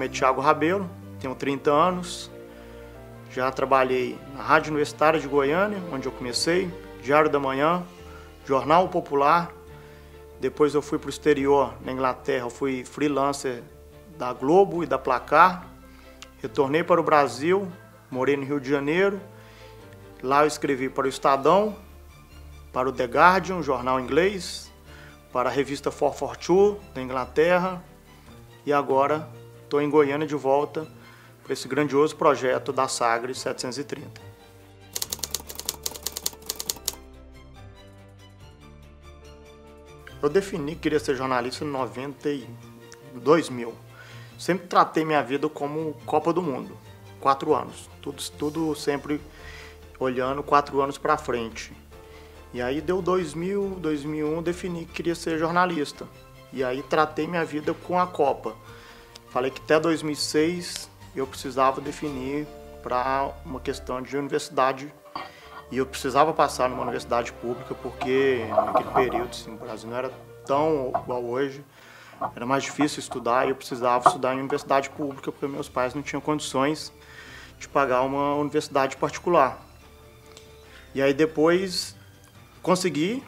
nome é Thiago Rabelo, tenho 30 anos. Já trabalhei na Rádio Universitária de Goiânia, onde eu comecei, Diário da Manhã, Jornal Popular. Depois eu fui para o exterior, na Inglaterra, eu fui freelancer da Globo e da Placar. Retornei para o Brasil, morei no Rio de Janeiro. Lá eu escrevi para o Estadão, para o The Guardian, um jornal inglês, para a revista 442 da Inglaterra. E agora estou em Goiânia de volta para esse grandioso projeto da Sagres 730. Eu defini que queria ser jornalista em 2000. Sempre tratei minha vida como Copa do Mundo, 4 anos. Tudo sempre olhando 4 anos para frente. E aí deu 2000, 2001, defini que queria ser jornalista. E aí tratei minha vida com a Copa. Falei que até 2006 eu precisava definir para uma questão de universidade. E eu precisava passar numa universidade pública, porque naquele período assim, o Brasil não era tão igual hoje. Era mais difícil estudar e eu precisava estudar em universidade pública, porque meus pais não tinham condições de pagar uma universidade particular. E aí depois consegui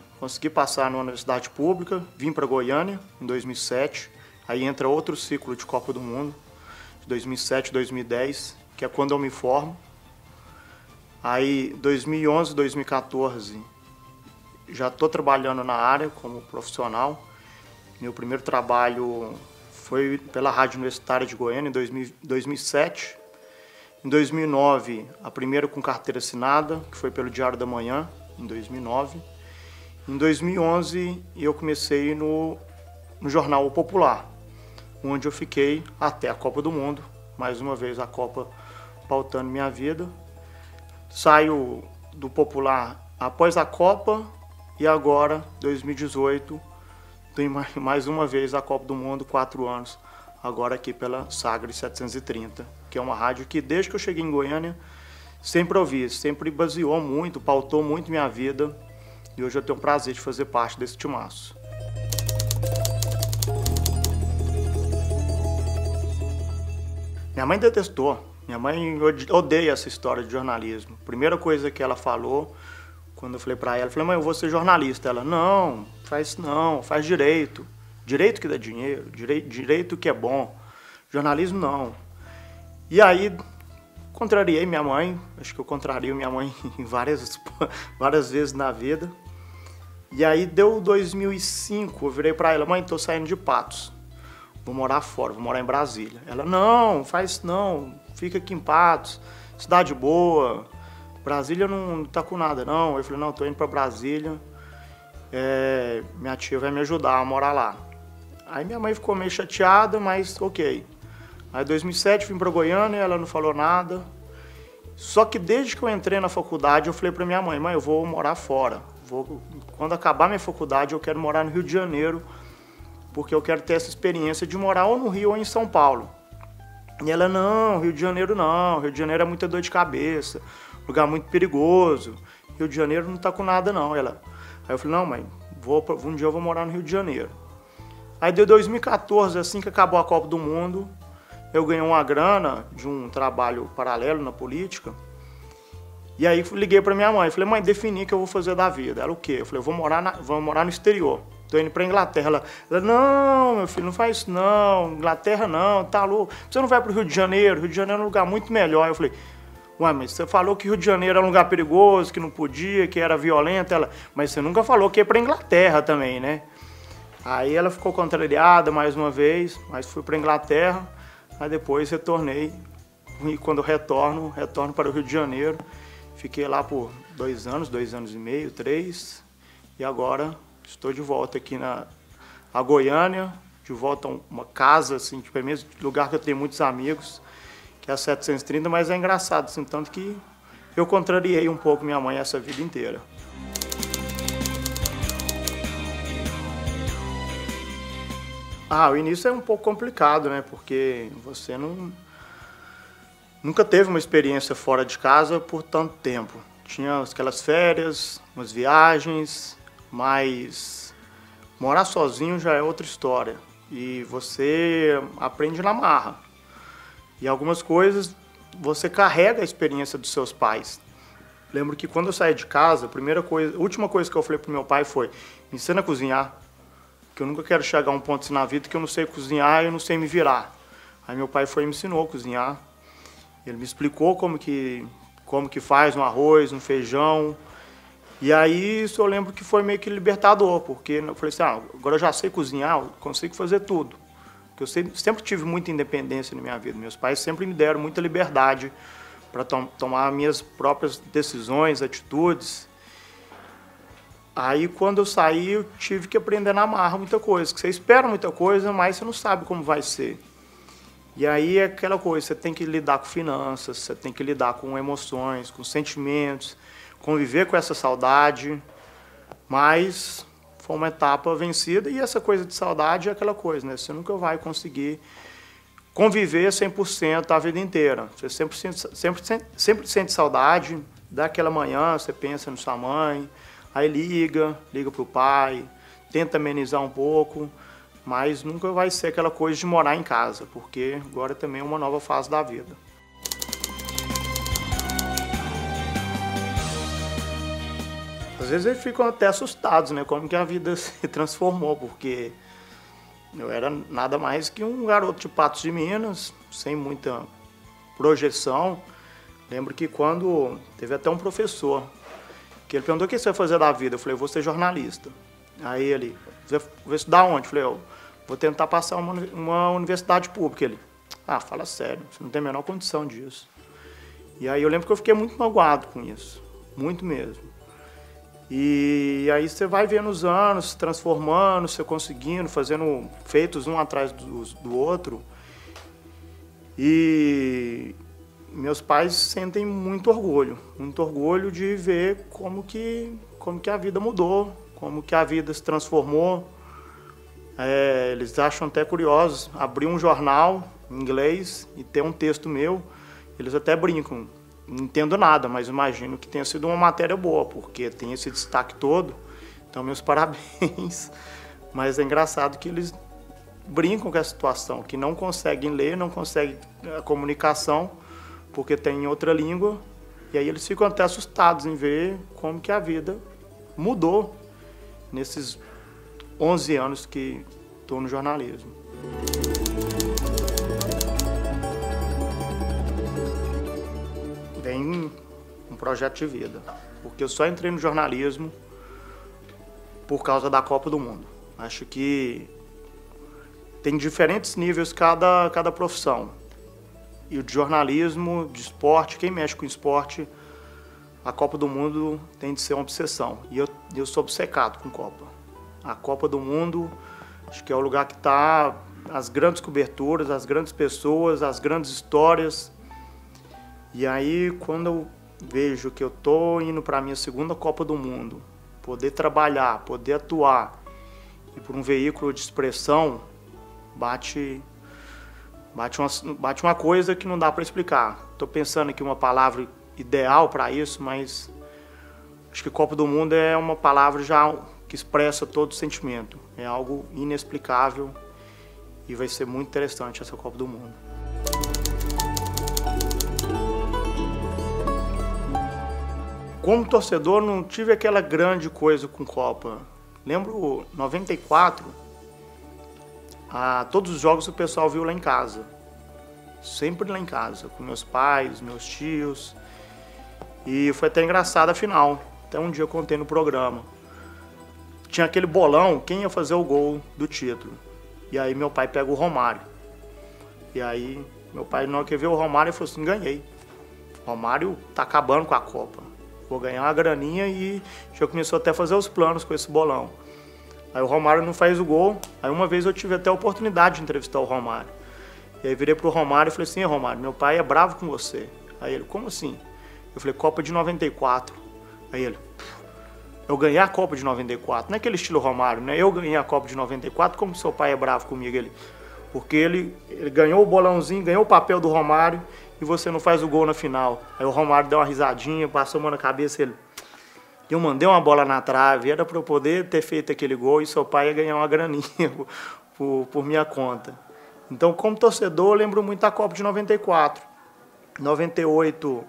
passar numa universidade pública, vim para Goiânia em 2007. Aí entra outro ciclo de Copa do Mundo, de 2007, 2010, que é quando eu me formo. Aí, 2011, 2014, já estou trabalhando na área como profissional. Meu primeiro trabalho foi pela Rádio Universitária de Goiânia, em 2007. Em 2009, a primeira com carteira assinada, que foi pelo Diário da Manhã, em 2009. Em 2011, eu comecei no Jornal Popular, onde eu fiquei até a Copa do Mundo. Mais uma vez a Copa pautando minha vida. Saio do Popular após a Copa e agora, 2018, tem mais uma vez a Copa do Mundo, 4 anos, agora aqui pela Sagres 730, que é uma rádio que desde que eu cheguei em Goiânia sempre ouvi, sempre baseou muito, pautou muito minha vida e hoje eu tenho o prazer de fazer parte desse timaço. Minha mãe detestou. Minha mãe odeia essa história de jornalismo. Primeira coisa que ela falou, quando eu falei pra ela, eu falei, mãe, eu vou ser jornalista. Ela, não, faz direito. Direito que dá dinheiro, direito que é bom. Jornalismo não. E aí, contrariei minha mãe, acho que eu contrario minha mãe em várias vezes na vida. E aí deu 2005, eu virei pra ela, mãe, tô saindo de Patos. Vou morar fora, vou morar em Brasília. Ela, não, faz não, fica aqui em Patos, cidade boa, Brasília não tá com nada não. Eu falei, não, tô indo pra Brasília, minha tia vai me ajudar a morar lá. Aí minha mãe ficou meio chateada, mas ok. Aí em 2007 vim pra Goiânia, ela não falou nada. Só que desde que eu entrei na faculdade, eu falei pra minha mãe, eu vou morar fora. Quando acabar minha faculdade, eu quero morar no Rio de Janeiro, porque eu quero ter essa experiência de morar ou no Rio ou em São Paulo. E ela, não, Rio de Janeiro não, Rio de Janeiro é muita dor de cabeça, lugar muito perigoso, Rio de Janeiro não tá com nada não. Aí eu falei, não mãe, um dia eu vou morar no Rio de Janeiro. Aí deu 2014, assim que acabou a Copa do Mundo, eu ganhei uma grana de um trabalho paralelo na política, e aí liguei pra minha mãe, falei, mãe, defini que eu vou fazer da vida. Ela, o quê? Eu falei, vou morar no exterior. Tô indo pra Inglaterra. Ela, não, meu filho, não faz isso não, Inglaterra não, tá louco. Você não vai pro Rio de Janeiro? Rio de Janeiro é um lugar muito melhor. Eu falei, ué, mas você falou que Rio de Janeiro era um lugar perigoso, que não podia, que era violento. Ela, mas você nunca falou que ia pra Inglaterra também, né? Aí ela ficou contrariada mais uma vez, mas fui pra Inglaterra. Aí depois retornei. E quando eu retorno para o Rio de Janeiro. Fiquei lá por 2 anos, 2 anos e meio, 3. E agora estou de volta aqui a Goiânia, de volta a uma casa, assim, tipo, é mesmo lugar que eu tenho muitos amigos, que é a 730, mas é engraçado, assim, tanto que eu contrariei um pouco minha mãe essa vida inteira. O início é um pouco complicado, né, porque você nunca teve uma experiência fora de casa por tanto tempo. Tinha aquelas férias, umas viagens, mas morar sozinho já é outra história. E você aprende na marra. E algumas coisas você carrega a experiência dos seus pais. Lembro que quando eu saí de casa, a última coisa que eu falei pro meu pai foi: me ensina a cozinhar, que eu nunca quero chegar a um ponto assim na vida que eu não sei cozinhar e eu não sei me virar. Aí meu pai foi e me ensinou a cozinhar. Ele me explicou como que faz um arroz, um feijão. E aí isso eu lembro que foi meio que libertador, porque eu falei assim, agora eu já sei cozinhar, eu consigo fazer tudo. Porque eu sempre tive muita independência na minha vida. Meus pais sempre me deram muita liberdade para tomar minhas próprias decisões, atitudes. Aí quando eu saí, eu tive que aprender na marra muita coisa. Que você espera muita coisa, mas você não sabe como vai ser. E aí é aquela coisa, você tem que lidar com finanças, você tem que lidar com emoções, com sentimentos, conviver com essa saudade. Mas foi uma etapa vencida e essa coisa de saudade é aquela coisa, né? Você nunca vai conseguir conviver 100% a vida inteira. Você sempre sente saudade daquela manhã, você pensa na sua mãe, aí liga para o pai, tenta amenizar um pouco, mas nunca vai ser aquela coisa de morar em casa, porque agora também é uma nova fase da vida. Às vezes eles ficam até assustados, né? Como que a vida se transformou, porque eu era nada mais que um garoto de Patos de Minas, sem muita projeção. Lembro que quando teve até um professor, que ele perguntou: o que você vai fazer da vida? Eu falei: vou ser jornalista. Aí ele: você vai estudar onde? Eu falei: eu vou tentar passar uma universidade pública. Ele: fala sério, você não tem a menor condição disso. E aí eu lembro que eu fiquei muito magoado com isso, muito mesmo. E aí você vai vendo os anos se transformando, você conseguindo, fazendo feitos um atrás do outro. E meus pais sentem muito orgulho de ver como que a vida mudou, como que a vida se transformou. Eles acham até curiosos abrir um jornal em inglês e ter um texto meu. Eles até brincam. Não entendo nada, mas imagino que tenha sido uma matéria boa, porque tem esse destaque todo. Então, meus parabéns. Mas é engraçado que eles brincam com essa situação, que não conseguem ler, não conseguem a comunicação, porque tem outra língua. E aí eles ficam até assustados em ver como que a vida mudou nesses 11 anos que estou no jornalismo. Bem, um projeto de vida, porque eu só entrei no jornalismo por causa da Copa do Mundo. Acho que tem diferentes níveis cada profissão. E o de jornalismo, de esporte, quem mexe com esporte, a Copa do Mundo tem de ser uma obsessão. E eu sou obcecado com Copa. A Copa do Mundo, acho que é o lugar que está as grandes coberturas, as grandes pessoas, as grandes histórias. E aí, quando eu vejo que eu estou indo para a minha segunda Copa do Mundo, poder trabalhar, poder atuar, e por um veículo de expressão, bate uma coisa que não dá para explicar. Estou pensando aqui uma palavra ideal para isso, mas acho que Copa do Mundo é uma palavra já que expressa todo o sentimento. É algo inexplicável e vai ser muito interessante essa Copa do Mundo. Como torcedor, não tive aquela grande coisa com Copa. Lembro, 94, todos os jogos o pessoal viu lá em casa. Sempre lá em casa, com meus pais, meus tios. E foi até engraçado a final. Até um dia eu contei no programa. Tinha aquele bolão, quem ia fazer o gol do título. E aí meu pai pega o Romário. E aí meu pai, na hora que viu o Romário, ele falou assim: ganhei. O Romário tá acabando com a Copa. Vou ganhar uma graninha, e já começou até a fazer os planos com esse bolão. Aí o Romário não faz o gol. Aí uma vez eu tive até a oportunidade de entrevistar o Romário. E aí virei pro Romário e falei assim: Romário, meu pai é bravo com você. Aí ele: como assim? Eu falei: Copa de 94. Aí ele: eu ganhei a Copa de 94. Não é aquele estilo Romário, né? Eu ganhei a Copa de 94, como seu pai é bravo comigo? Ele: porque ele ganhou o bolãozinho, ganhou o papel do Romário, e você não faz o gol na final. Aí o Romário deu uma risadinha, passou a mão na cabeça, ele: eu mandei uma bola na trave, era para eu poder ter feito aquele gol e seu pai ia ganhar uma graninha por minha conta. Então, como torcedor, eu lembro muito da Copa de 94. 98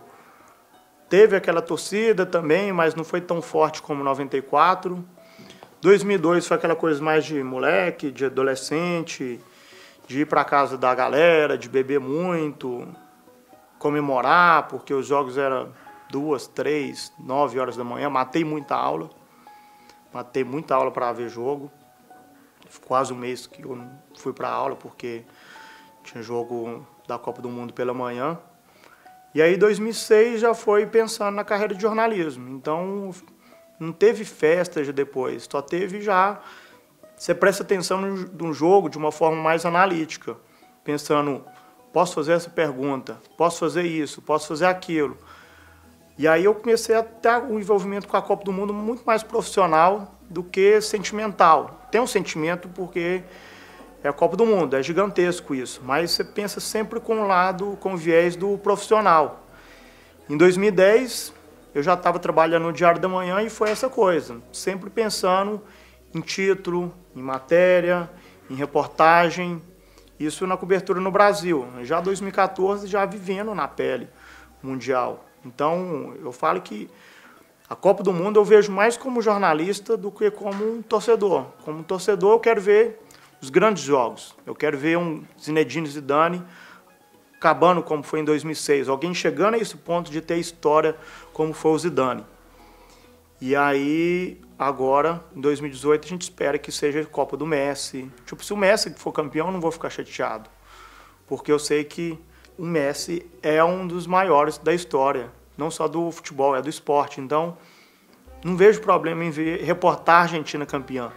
teve aquela torcida também, mas não foi tão forte como 94. 2002 foi aquela coisa mais de moleque, de adolescente, de ir para casa da galera, de beber muito, comemorar, porque os jogos eram 2, 3, 9 horas da manhã. Matei muita aula para ver jogo. Quase um mês que eu não fui para aula, porque tinha jogo da Copa do Mundo pela manhã. E aí, 2006, já foi pensando na carreira de jornalismo. Então, não teve festa já depois, só teve já... Você presta atenção no jogo de uma forma mais analítica, pensando, posso fazer essa pergunta, posso fazer isso, posso fazer aquilo. E aí eu comecei a ter um envolvimento com a Copa do Mundo muito mais profissional do que sentimental. Tem um sentimento porque é a Copa do Mundo, é gigantesco isso, mas você pensa sempre com o lado, com o viés do profissional. Em 2010, eu já estava trabalhando no Diário da Manhã e foi essa coisa, sempre pensando em título, em matéria, em reportagem, isso na cobertura no Brasil. Já 2014, já vivendo na pele mundial. Então, eu falo que a Copa do Mundo eu vejo mais como jornalista do que como um torcedor. Como torcedor, eu quero ver os grandes jogos. Eu quero ver um Zinedine Zidane acabando como foi em 2006. Alguém chegando a esse ponto de ter história como foi o Zidane. E aí, agora, em 2018, a gente espera que seja a Copa do Messi. Tipo, se o Messi for campeão, eu não vou ficar chateado. Porque eu sei que o Messi é um dos maiores da história. Não só do futebol, é do esporte. Então, não vejo problema em reportar a Argentina campeã.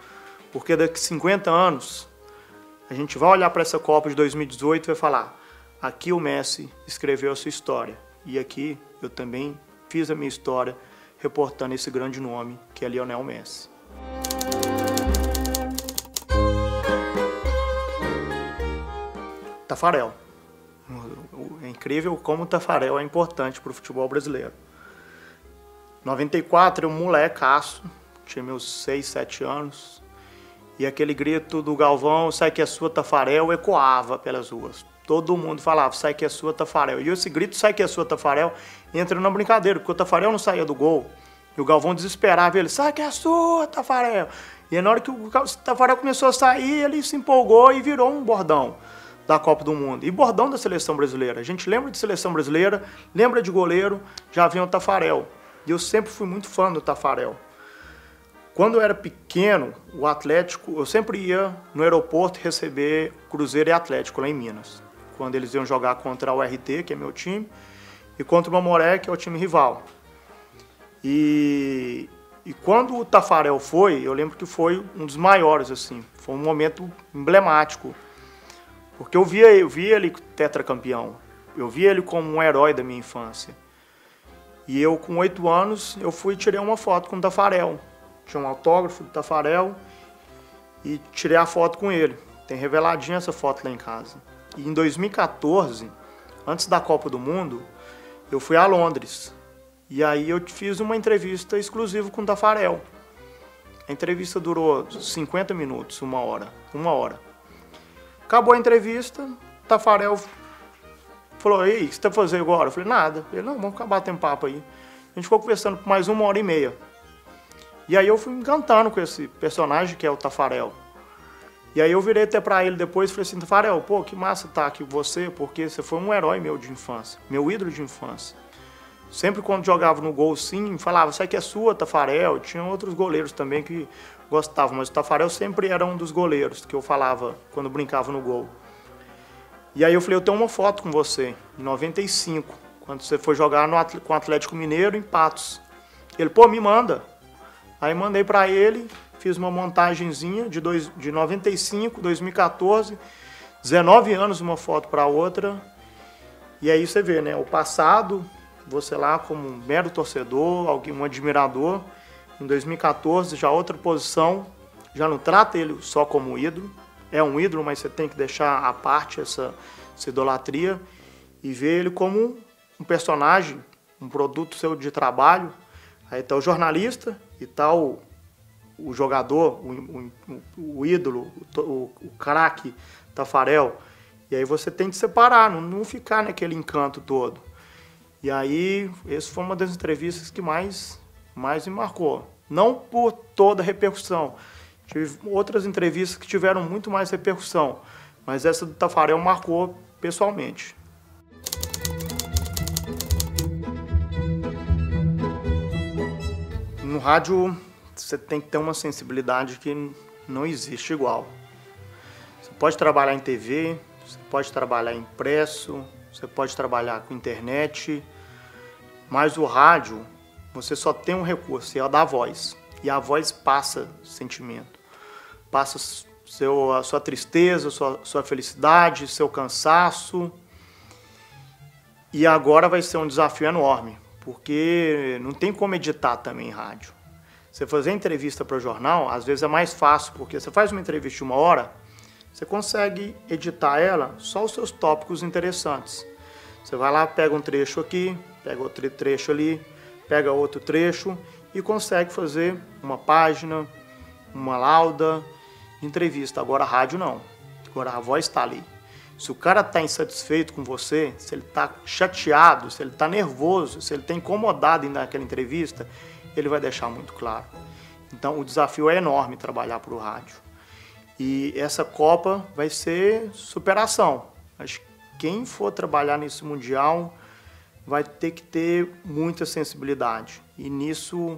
Porque daqui a 50 anos, a gente vai olhar para essa Copa de 2018 e vai falar: aqui o Messi escreveu a sua história. E aqui eu também fiz a minha história reportando esse grande nome, que é Lionel Messi. Taffarel. É incrível como o Taffarel é importante para o futebol brasileiro. 94, eu molecaço, tinha meus 6, 7 anos, e aquele grito do Galvão, sai que é sua, Taffarel, ecoava pelas ruas. Todo mundo falava, sai que é sua, Taffarel. E esse grito, sai que é sua, Taffarel, entra na brincadeira, porque o Taffarel não saía do gol. E o Galvão desesperava ele, sai que é sua, Taffarel. E na hora que o Taffarel começou a sair, ele se empolgou e virou um bordão da Copa do Mundo. E bordão da seleção brasileira. A gente lembra de seleção brasileira, lembra de goleiro, já vem o Taffarel. E eu sempre fui muito fã do Taffarel. Quando eu era pequeno, o Atlético, eu sempre ia no aeroporto receber Cruzeiro e Atlético lá em Minas. Quando eles iam jogar contra o RT, que é meu time, e contra o Mamoré, que é o time rival. E quando o Taffarel foi, eu lembro que foi um dos maiores, assim. Foi um momento emblemático. Porque eu via ele tetracampeão. Eu via ele como um herói da minha infância. E eu, com 8 anos, eu fui e tirei uma foto com o Taffarel. Tinha um autógrafo do Taffarel e tirei a foto com ele. Tem reveladinha essa foto lá em casa. E em 2014, antes da Copa do Mundo, eu fui a Londres. E aí eu fiz uma entrevista exclusiva com o Taffarel. A entrevista durou 50 minutos, uma hora. Acabou a entrevista, o Taffarel falou, ei, o que você está fazendo agora? Eu falei, nada. Ele, não, vamos acabar batendo papo aí. A gente ficou conversando por mais 1h30. E aí eu fui me encantando com esse personagem que é o Taffarel. E aí eu virei até pra ele depois e falei assim, Taffarel, pô, que massa tá aqui você, porque você foi um herói meu de infância, meu ídolo de infância. Sempre quando jogava no gol, sim, falava, sai que é sua, Taffarel. Tinha outros goleiros também que gostavam, mas o Taffarel sempre era um dos goleiros que eu falava quando brincava no gol. E aí eu falei, eu tenho uma foto com você, em 95, quando você foi jogar com o Atlético Mineiro em Patos. Ele, pô, me manda. Aí mandei pra ele, fiz uma montagenzinha de 95, 2014, 19 anos uma foto pra outra. E aí você vê, né, o passado, você lá como um mero torcedor, um admirador. Em 2014, já outra posição, já não trata ele só como ídolo. É um ídolo, mas você tem que deixar à parte essa idolatria e ver ele como um personagem, um produto seu de trabalho. Aí está o jornalista e está o jogador, o ídolo, o craque Taffarel. E aí você tem que separar, não ficar naquele encanto todo. E aí, essa foi uma das entrevistas que mais me marcou. Não por toda a repercussão. Tive outras entrevistas que tiveram muito mais repercussão, mas essa do Tafarel marcou pessoalmente. No rádio, você tem que ter uma sensibilidade que não existe igual. Você pode trabalhar em TV, você pode trabalhar impresso, você pode trabalhar com internet, mas o rádio, você só tem um recurso, é o da voz. E a voz passa sentimento, passa a sua tristeza, sua felicidade, seu cansaço. E agora vai ser um desafio enorme, porque não tem como editar também em rádio. Você fazer entrevista para o jornal, às vezes é mais fácil, porque você faz uma entrevista de 1 hora, você consegue editar ela só os seus tópicos interessantes. Você vai lá, pega um trecho aqui, pega outro trecho ali, pega outro trecho e consegue fazer uma página, uma lauda de entrevista. Agora a rádio não, agora a voz está ali. Se o cara está insatisfeito com você, se ele está chateado, se ele está nervoso, se ele está incomodado naquela entrevista, ele vai deixar muito claro. Então o desafio é enorme trabalhar para o rádio. E essa Copa vai ser superação. Acho que quem for trabalhar nesse Mundial vai ter que ter muita sensibilidade. E nisso,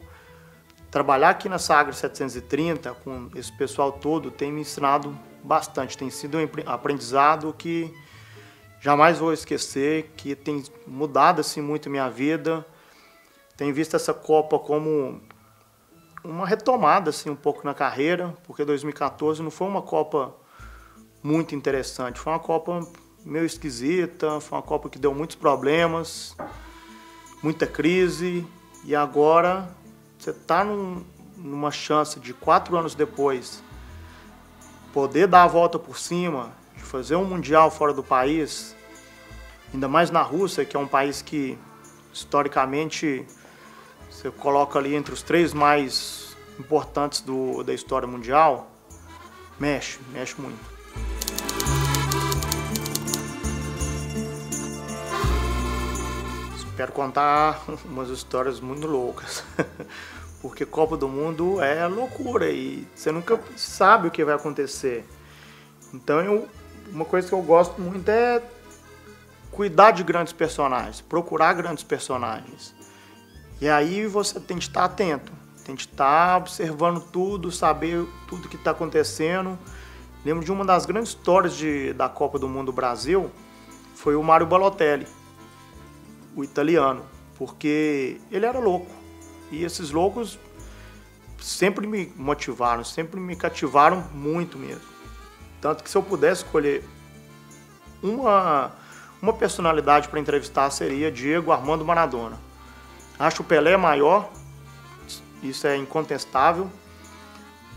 trabalhar aqui na Sagres 730, com esse pessoal todo, tem me ensinado bastante. Tem sido um aprendizado que jamais vou esquecer, que tem mudado assim, muito a minha vida. Tenho visto essa Copa como uma retomada assim, um pouco na carreira, porque 2014 não foi uma Copa muito interessante. Foi uma Copa meio esquisita, foi uma Copa que deu muitos problemas, muita crise. E agora você está numa chance de 4 anos depois poder dar a volta por cima, de fazer um Mundial fora do país, ainda mais na Rússia, que é um país que historicamente você coloca ali entre os 3 mais importantes da história mundial, mexe muito. Espero contar umas histórias muito loucas, porque Copa do Mundo é loucura e você nunca sabe o que vai acontecer. Então uma coisa que eu gosto muito é cuidar de grandes personagens, procurar grandes personagens. E aí você tem que estar atento, tem que estar observando tudo, saber tudo que está acontecendo. Lembro de uma das grandes histórias da Copa do Mundo do Brasil, foi o Mario Balotelli, o italiano, porque ele era louco. E esses loucos sempre me motivaram, sempre me cativaram muito mesmo. Tanto que se eu pudesse escolher uma personalidade para entrevistar, seria Diego Armando Maradona. Acho o Pelé maior, isso é incontestável,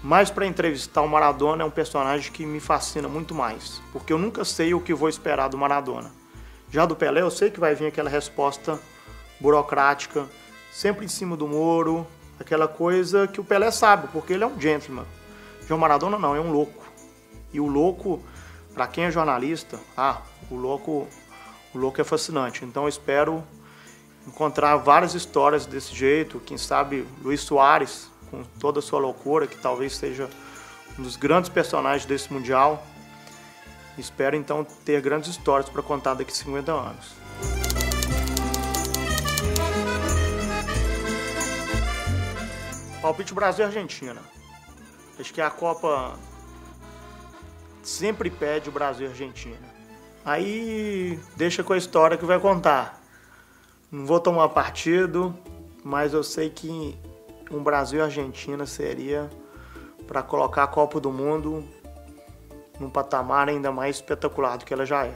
mas para entrevistar o Maradona é um personagem que me fascina muito mais, porque eu nunca sei o que vou esperar do Maradona. Já do Pelé eu sei que vai vir aquela resposta burocrática, sempre em cima do muro, aquela coisa que o Pelé sabe, porque ele é um gentleman. Já o Maradona não, é um louco. E o louco, para quem é jornalista, o louco é fascinante. Então eu espero encontrar várias histórias desse jeito, quem sabe Luis Soares, com toda a sua loucura, que talvez seja um dos grandes personagens desse Mundial. Espero então ter grandes histórias para contar daqui a 50 anos. Palpite Brasil e Argentina. Acho que a Copa sempre pede o Brasil e Argentina. Aí deixa com a história que vai contar. Não vou tomar partido, mas eu sei que um Brasil e Argentina seria para colocar a Copa do Mundo num patamar ainda mais espetacular do que ela já é.